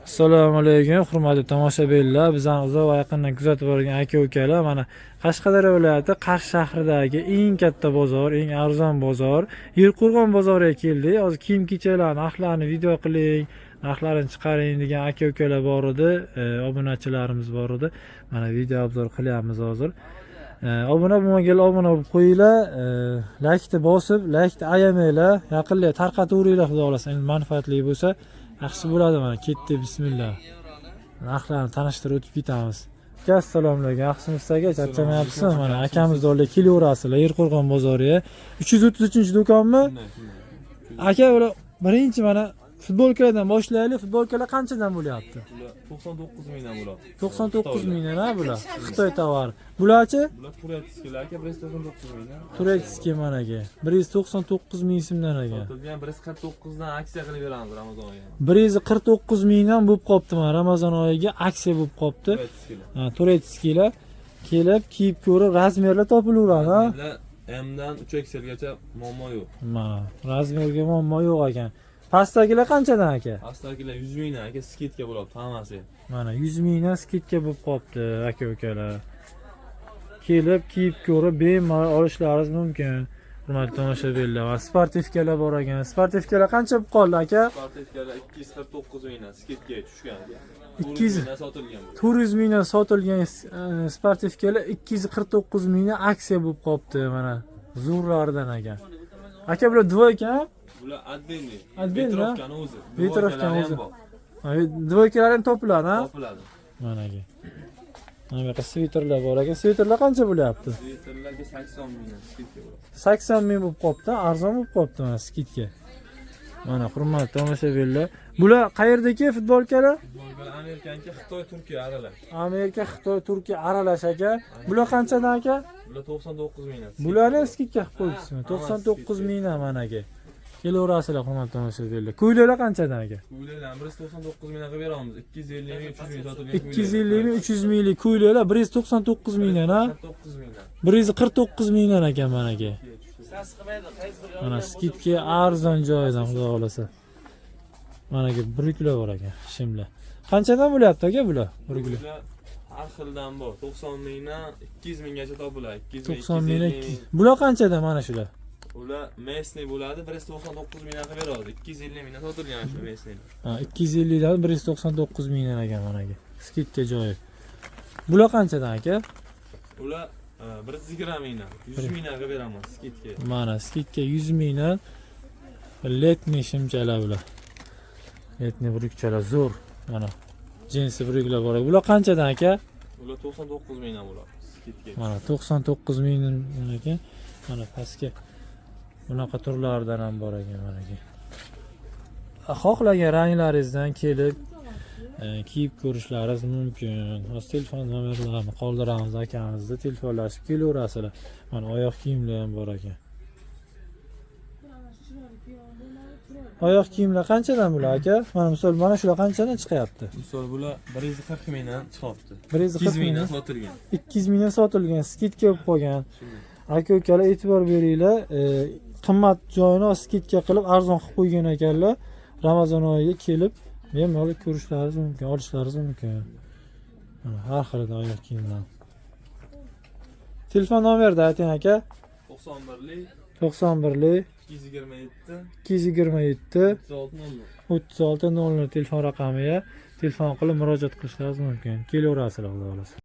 Assalomu alaykum, hurmatli tomoshabinlar. Bizani uzoq va yaqindan kuzatib borgan aka-ukalar, mana Qashqadaryo viloyati Qarshi shahridagi eng katta bozor, eng arzon bozor, Yerqo'rg'on bozoriga keldik. Hozir kiyim-kechaklar narxlarini video qiling, narxlarini chiqaring degan aka-ukalar bor edi, obunachilarimiz bor edi. Mana video obzor qilyapmiz hozir. Obuna bo'lmaganlar obuna bo'lib qo'yinglar, laykni bosib, laykni ayamanglar, yaqinlarga tarqataveringlar, xudo xolasa, manfaatli bo'lsa. Yaxshi bo'ladi. Mana ketdi, bismillah. Narxlarni tanishtirib o'tib ketamiz. Assalomu alaykum. Yaxshimisiz aka? Charchamayapsizmi? Mana akamiz o'rniga kelaverasizlar Yerqo'rg'on bozoriga. 333-do'konmi? Aka, bular birinchi mana futbolkalardan boshlaylik. Futbolkalar qanchadan bo'lyapti? 99 mingdan bo'ladi. 99 mingdan ha bular. Xitoy tovari. Bularchi? Bular turatskilar aka 199 mingdan. Turatski mana aka. 199 ming so'mdan aka. Sotilgan 149 dan aksiya qilib beramiz Ramazon oyiga. 149 mingdan bo'lib qopti mana Ramazon oyiga aksiya bo'lib qopti. Ha, turatskilar kelib, kiyib ko'rib, razmerlar topilaveradi ha. M dan 3XL gacha muammo yo'q. Mana razmerga muammo yo'q ekan. Pastdagilar qanchadan aka? Pastdagilar 100 mingdan aka skidka bo'ladi hammasi. Mana 100 mingdan skidka bo'lib qopti aka-ukalar. Kelib, kiyib ko'rib, bemalol olishlaringiz mumkin. Hurmatli tomoshabinlar, va sportivkalar bor ekan. Sportivkalar qancha bo'lib qoldi aka? Sportivkalar 249 mingdan skidga tushgan aka. 200 mingdan sotilgan bu. 400 mingdan sotilgan sportivkalar 249 mingdan aksiya bo'lib qopti mana. Zo'rlaridan ekan. Aka, bular dvoyka? Bular addenli. Addenli. o'zi. Vetrovkani o'zi. Dvoykalar ham topiladi ha? Topiladi. Mana aka. Mana bu yoqda sviterlar bor ekan. Sviterlar qancha bo'lyapti? Sviterlarga 80 mingdan skidka bo'ladi. 80 ming bo'lib qopti, arzon bo'lib qopti mana skidka. Mana hurmatli tomoshabinlar, bular qayerdagi futbolkalar? Futbolkalar Amerikaniki, Xitoy, Turkiya aralash. Amerika, Xitoy, Turkiya aralash aka. Bular qanchadan aka? Bular 99 mingdan. Bularni skidka qilib qo'yibsizmi? 99 mingdan mana aka. Kelaverasizlar hurmatli tomoshabinlar. Ko'ylaklar qanchadan aka? Ko'ylaklar 199 mingdan qilib beramiz. 250 ming, 300 ming sotilgan. 250 ming, 300 minglik ko'ylaklar 199 mingdan ha? 9 mingdan. 149 mingdan ekan mana aka. Mana skidka arzon joyidan xudo xolasa. Mana aka buriklar bor ekan, shimlar. Qanchadan bo'lyapti aka bular? Buriklar. Har xildan bor. 90 mingdan 200 minggacha topiladi. 90 mingdan. Bular qanchadan mana shular? Ular mesni bo'ladi, 199 mingdan qilib beramiz. 250 mingdan sotilgan shu mesni. Ha, 250 dan 199 mingdan ekan mana aka. Skidka joyi. Bular qanchadan aka? Ular 120 mingdan, 100 mingdan qilib beramiz skidka. Mana skidka 100 mingdan. Letni shimchalar bular. Letni burikchalar zo'r. Mana jinsi buriklar bor. Bular qanchadan aka? Ular 99 mingdan bo'ladi skidka. Mana 99 mingdan ekan. Mana pastga bunaqa turlaridan ham bor ekan mana aka. Xohlagan ranglaringizdan kelib kiyib ko'rishlaringiz mumkin. Hozir telefon nomerlarini qoldiramiz akamizda, telefonlashib kelaverasizlar. Mana oyoq kiyimlar ham bor ekan. Oyoq kiyimlar qanchadan bular aka? Mana misol mana shular qanchadan chiqyapti? Misol bular 140 mingdan chiqyapti. 140 mingdan sotilgan. 200 mingdan sotilgan, skidka bo'lib qolgan. Aka-ukalar e'tibor beringlar. Qimmat joyini skidka qilib arzon qilib qo'ygan ekanlar. Ramazon oyiga kelib bemalol ko'rishlaringiz mumkin, olishlaringiz mumkin. Mana har xilda oyoq kiyimlar. Telefon nomerni ayting aka. 91lik 91lik 227 227 36 00 36 00 telefon raqamiga telefon qilib murojaat qilishlaringiz mumkin. Kelaverasizlar xudo xolasa.